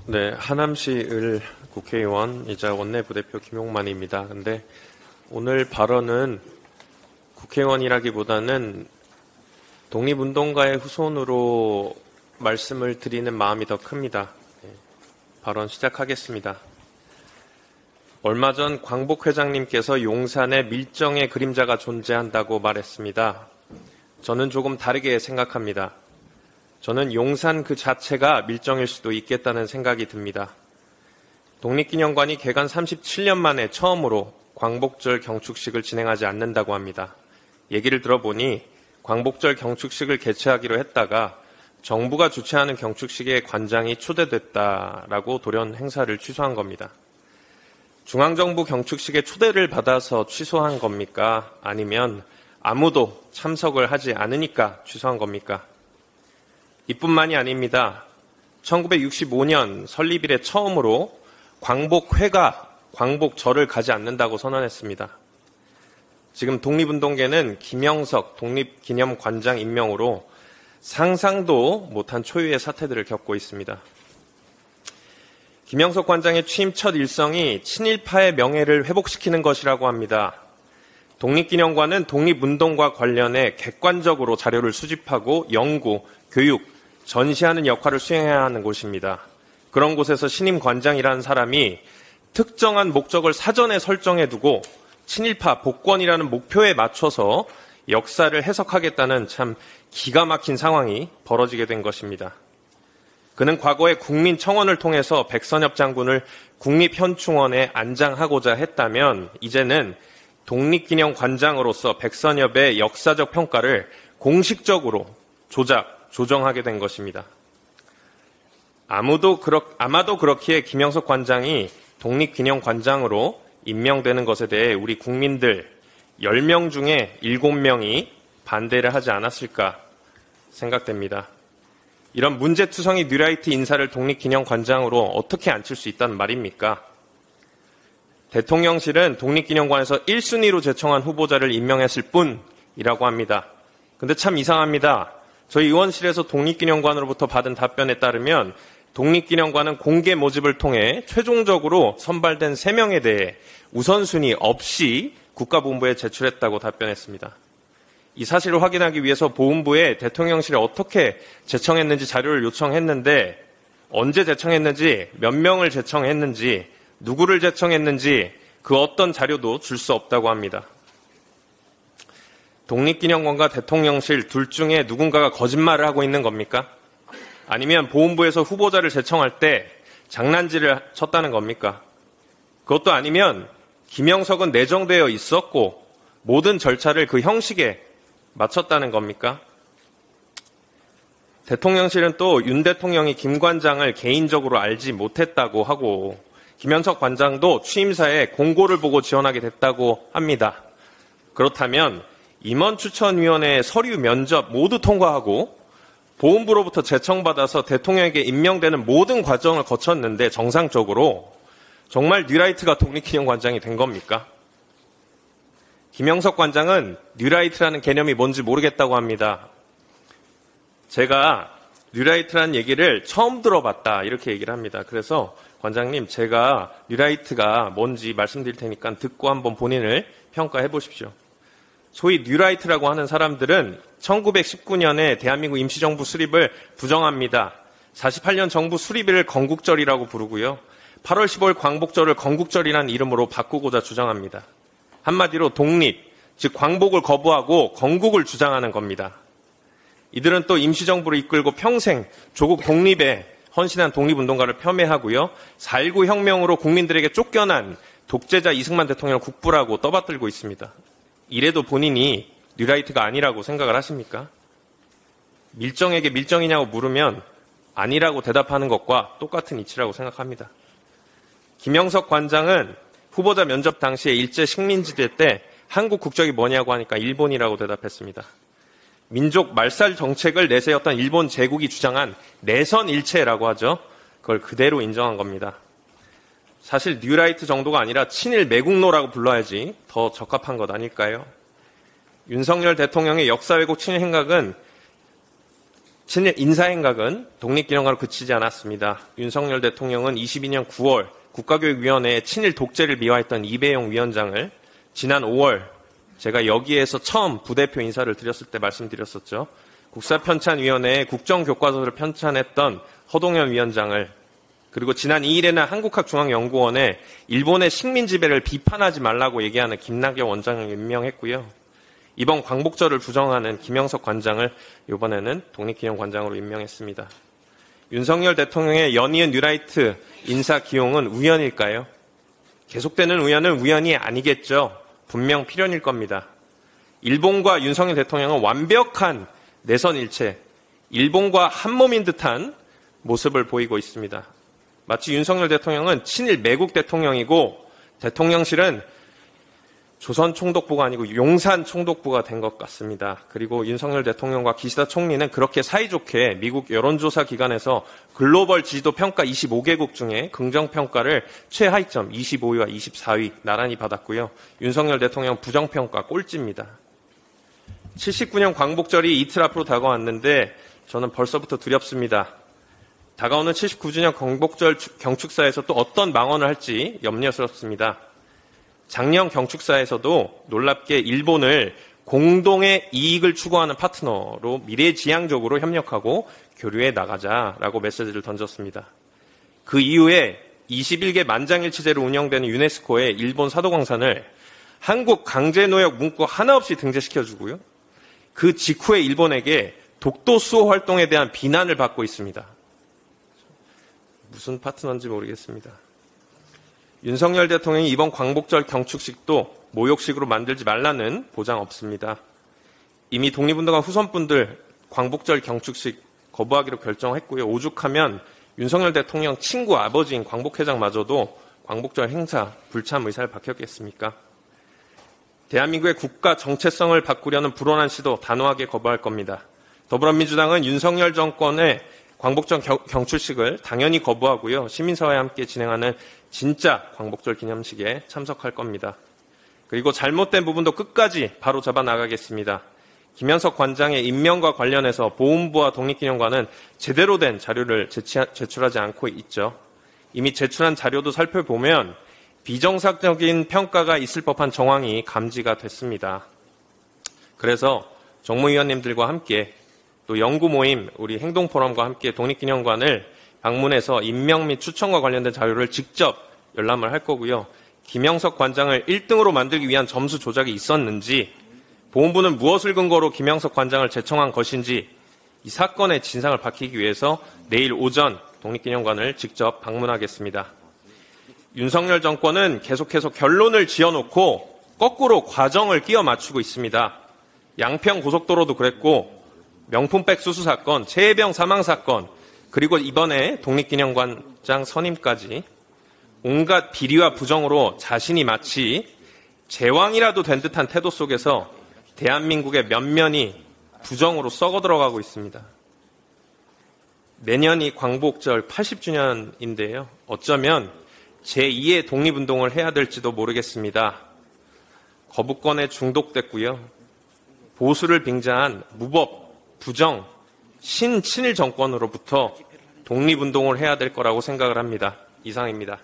네, 하남시 을 국회의원이자 원내부대표 김용만입니다. 근데 오늘 발언은 국회의원이라기보다는 독립운동가의 후손으로 말씀을 드리는 마음이 더 큽니다. 발언 시작하겠습니다. 얼마 전 광복 회장님께서 용산에 밀정의 그림자가 존재한다고 말했습니다. 저는 조금 다르게 생각합니다. 저는 용산 그 자체가 밀정일 수도 있겠다는 생각이 듭니다. 독립기념관이 개관 37년 만에 처음으로 광복절 경축식을 진행하지 않는다고 합니다. 얘기를 들어보니 광복절 경축식을 개최하기로 했다가 정부가 주최하는 경축식에 관장이 초대됐다라고 돌연 행사를 취소한 겁니다. 중앙정부 경축식에 초대를 받아서 취소한 겁니까? 아니면 아무도 참석을 하지 않으니까 취소한 겁니까? 이뿐만이 아닙니다. 1965년 설립 이래 처음으로 광복회가 광복절을 가지 않는다고 선언했습니다. 지금 독립운동계는 김영석 독립기념관장 임명으로 상상도 못한 초유의 사태들을 겪고 있습니다. 김영석 관장의 취임 첫 일성이 친일파의 명예를 회복시키는 것이라고 합니다. 독립기념관은 독립운동과 관련해 객관적으로 자료를 수집하고 연구, 교육, 전시하는 역할을 수행해야 하는 곳입니다. 그런 곳에서 신임 관장이라는 사람이 특정한 목적을 사전에 설정해두고 친일파 복권이라는 목표에 맞춰서 역사를 해석하겠다는 참 기가 막힌 상황이 벌어지게 된 것입니다. 그는 과거에 국민청원을 통해서 백선엽 장군을 국립현충원에 안장하고자 했다면 이제는 독립기념관장으로서 백선엽의 역사적 평가를 공식적으로 조정하게 된 것입니다. 아마도 그렇기에 김영석 관장이 독립기념관장으로 임명되는 것에 대해 우리 국민들 10명 중에 7명이 반대를 하지 않았을까 생각됩니다. 이런 문제투성이 뉴라이트 인사를 독립기념관장으로 어떻게 앉힐 수 있다는 말입니까? 대통령실은 독립기념관에서 1순위로 제청한 후보자를 임명했을 뿐이라고 합니다. 근데 참 이상합니다. 저희 의원실에서 독립기념관으로부터 받은 답변에 따르면 독립기념관은 공개 모집을 통해 최종적으로 선발된 3명에 대해 우선순위 없이 국가본부에 제출했다고 답변했습니다. 이 사실을 확인하기 위해서 보훈부에 대통령실에 어떻게 제청했는지 자료를 요청했는데 언제 제청했는지, 몇 명을 제청했는지, 누구를 제청했는지 그 어떤 자료도 줄 수 없다고 합니다. 독립기념관과 대통령실 둘 중에 누군가가 거짓말을 하고 있는 겁니까? 아니면 보훈부에서 후보자를 제청할 때 장난질을 쳤다는 겁니까? 그것도 아니면 김영석은 내정되어 있었고 모든 절차를 그 형식에 마쳤다는 겁니까? 대통령실은 또 윤 대통령이 김 관장을 개인적으로 알지 못했다고 하고 김영석 관장도 취임사에 공고를 보고 지원하게 됐다고 합니다. 그렇다면 임원추천위원회 서류 면접 모두 통과하고 보훈부로부터 제청받아서 대통령에게 임명되는 모든 과정을 거쳤는데 정상적으로 정말 뉴라이트가 독립기념관장이 된 겁니까? 김영석 관장은 뉴라이트라는 개념이 뭔지 모르겠다고 합니다. 제가 뉴라이트라는 얘기를 처음 들어봤다 이렇게 얘기를 합니다. 그래서 관장님 제가 뉴라이트가 뭔지 말씀드릴 테니까 듣고 한번 본인을 평가해 보십시오. 소위 뉴라이트라고 하는 사람들은 1919년에 대한민국 임시정부 수립을 부정합니다. 48년 정부 수립일을 건국절이라고 부르고요. 8월 15일 광복절을 건국절이라는 이름으로 바꾸고자 주장합니다. 한마디로 독립, 즉 광복을 거부하고 건국을 주장하는 겁니다. 이들은 또 임시정부를 이끌고 평생 조국 독립에 헌신한 독립운동가를 폄훼하고요. 4.19 혁명으로 국민들에게 쫓겨난 독재자 이승만 대통령을 국부라고 떠받들고 있습니다. 이래도 본인이 뉴라이트가 아니라고 생각을 하십니까? 밀정에게 밀정이냐고 물으면 아니라고 대답하는 것과 똑같은 이치라고 생각합니다. 김영석 관장은 후보자 면접 당시에 일제 식민지대 때 한국 국적이 뭐냐고 하니까 일본이라고 대답했습니다. 민족 말살 정책을 내세웠던 일본 제국이 주장한 내선 일체라고 하죠. 그걸 그대로 인정한 겁니다. 사실 뉴라이트 정도가 아니라 친일 매국노라고 불러야지 더 적합한 것 아닐까요? 윤석열 대통령의 역사 왜곡 친일 행각은 친일 인사행각은 독립기념관으로 그치지 않았습니다. 윤석열 대통령은 22년 9월 국가교육위원회에 친일 독재를 미화했던 이배용 위원장을 지난 5월 제가 여기에서 처음 부대표 인사를 드렸을 때 말씀드렸었죠. 국사편찬위원회에 국정교과서를 편찬했던 허동현 위원장을, 그리고 지난 2일에는 한국학중앙연구원에 일본의 식민지배를 비판하지 말라고 얘기하는 김낙엽 원장을 임명했고요. 이번 광복절을 부정하는 김영석 관장을 이번에는 독립기념관장으로 임명했습니다. 윤석열 대통령의 연이은 뉴라이트 인사 기용은 우연일까요? 계속되는 우연은 우연이 아니겠죠. 분명 필연일 겁니다. 일본과 윤석열 대통령은 완벽한 내선일체, 일본과 한몸인 듯한 모습을 보이고 있습니다. 마치 윤석열 대통령은 친일 매국 대통령이고 대통령실은 조선 총독부가 아니고 용산 총독부가 된 것 같습니다. 그리고 윤석열 대통령과 기시다 총리는 그렇게 사이좋게 미국 여론조사 기관에서 글로벌 지지도 평가 25개국 중에 긍정평가를 최하위점 25위와 24위 나란히 받았고요. 윤석열 대통령 부정평가 꼴찌입니다. 79년 광복절이 이틀 앞으로 다가왔는데 저는 벌써부터 두렵습니다. 다가오는 79주년 광복절 경축사에서 또 어떤 망언을 할지 염려스럽습니다. 작년 경축사에서도 놀랍게 일본을 공동의 이익을 추구하는 파트너로 미래지향적으로 협력하고 교류해 나가자라고 메시지를 던졌습니다. 그 이후에 21개 만장일치제로 운영되는 유네스코의 일본 사도광산을 한국 강제노역 문구 하나 없이 등재시켜주고요. 그 직후에 일본에게 독도 수호 활동에 대한 비난을 받고 있습니다. 무슨 파트너인지 모르겠습니다. 윤석열 대통령이 이번 광복절 경축식도 모욕식으로 만들지 말라는 보장 없습니다. 이미 독립운동가 후손분들 광복절 경축식 거부하기로 결정했고요. 오죽하면 윤석열 대통령 친구 아버지인 광복회장마저도 광복절 행사 불참 의사를 밝혔겠습니까? 대한민국의 국가 정체성을 바꾸려는 불온한 시도 단호하게 거부할 겁니다. 더불어민주당은 윤석열 정권의 광복절 경축식을 당연히 거부하고요. 시민사회와 함께 진행하는 진짜 광복절 기념식에 참석할 겁니다. 그리고 잘못된 부분도 끝까지 바로 잡아 나가겠습니다. 김현석 관장의 임명과 관련해서 보훈부와 독립기념관은 제대로 된 자료를 제출하지 않고 있죠. 이미 제출한 자료도 살펴보면 비정상적인 평가가 있을 법한 정황이 감지가 됐습니다. 그래서 정무위원님들과 함께 또 연구모임, 우리 행동포럼과 함께 독립기념관을 방문해서 임명 및 추천과 관련된 자료를 직접 열람을 할 거고요. 김영석 관장을 1등으로 만들기 위한 점수 조작이 있었는지, 보훈부는 무엇을 근거로 김영석 관장을 제청한 것인지 이 사건의 진상을 밝히기 위해서 내일 오전 독립기념관을 직접 방문하겠습니다. 윤석열 정권은 계속해서 결론을 지어놓고 거꾸로 과정을 끼워 맞추고 있습니다. 양평 고속도로도 그랬고 명품백 수수 사건, 최혜병 사망 사건, 그리고 이번에 독립기념관장 선임까지 온갖 비리와 부정으로 자신이 마치 제왕이라도 된 듯한 태도 속에서 대한민국의 면면이 부정으로 썩어 들어가고 있습니다. 내년이 광복절 80주년인데요. 어쩌면 제2의 독립운동을 해야 될지도 모르겠습니다. 거부권에 중독됐고요. 보수를 빙자한 무법, 부정, 신친일 정권으로부터 독립운동을 해야 될 거라고 생각을 합니다. 이상입니다.